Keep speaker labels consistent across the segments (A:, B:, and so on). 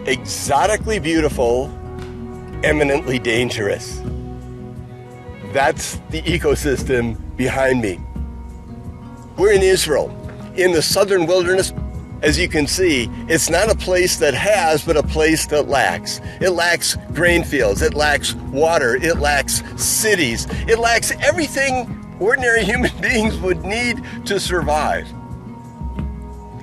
A: exotically beautiful, eminently dangerous. That's the ecosystem behind me. We're in Israel, in the southern wilderness. As you can see, it's not a place that has, but a place that lacks. It lacks grain fields, it lacks water, it lacks cities, it lacks everything ordinary human beings would need to survive.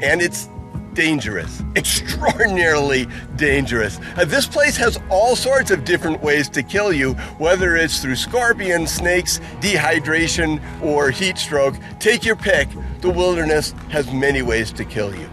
A: And it's dangerous, extraordinarily dangerous. This place has all sorts of different ways to kill you, whether it's through scorpions, snakes, dehydration, or heat stroke. Take your pick. The wilderness has many ways to kill you.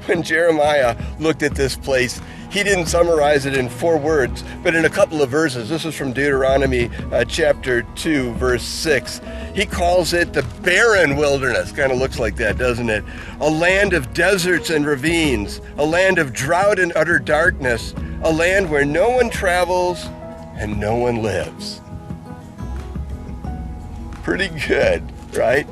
A: When Jeremiah looked at this place, he didn't summarize it in 4 words, but in a couple of verses. This is from Deuteronomy chapter 2, verse 6. He calls it the barren wilderness. Kind of looks like that, doesn't it? A land of deserts and ravines, a land of drought and utter darkness, a land where no one travels and no one lives. Pretty good, right?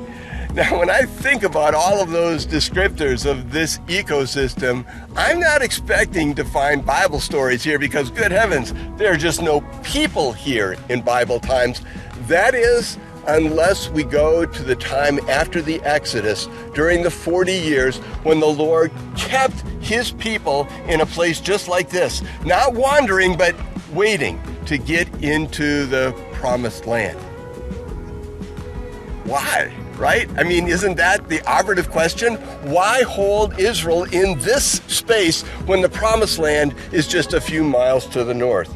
A: Now, when I think about all of those descriptors of this ecosystem, I'm not expecting to find Bible stories here because, good heavens, there are just no people here in Bible times. That is, unless we go to the time after the Exodus, during the 40 years when the Lord kept his people in a place just like this, not wandering, but waiting to get into the promised land. Why? Right? I mean, isn't that the operative question? Why hold Israel in this space when the promised land is just a few miles to the north?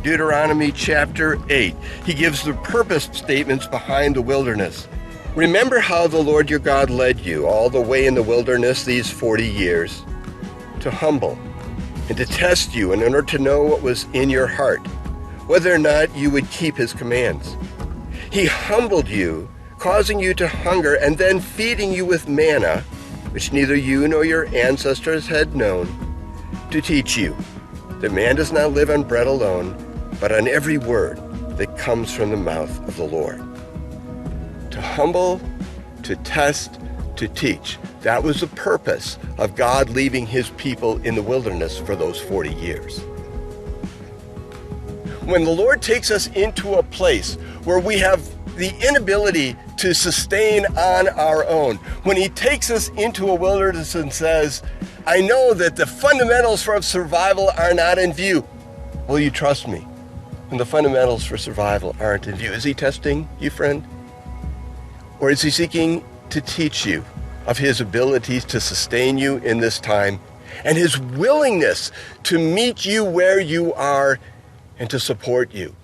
A: Deuteronomy chapter 8, he gives the purpose statements behind the wilderness. Remember how the Lord your God led you all the way in the wilderness these 40 years, to humble and to test you in order to know what was in your heart, whether or not you would keep his commands. He humbled you, causing you to hunger, and then feeding you with manna, which neither you nor your ancestors had known, to teach you that man does not live on bread alone, but on every word that comes from the mouth of the Lord. To humble, to test, to teach. That was the purpose of God leaving his people in the wilderness for those 40 years. When the Lord takes us into a place where we have the inability to sustain on our own, when he takes us into a wilderness and says, I know that the fundamentals for survival are not in view, will you trust me when the fundamentals for survival aren't in view? Is he testing you, friend? Or is he seeking to teach you of his abilities to sustain you in this time and his willingness to meet you where you are and to support you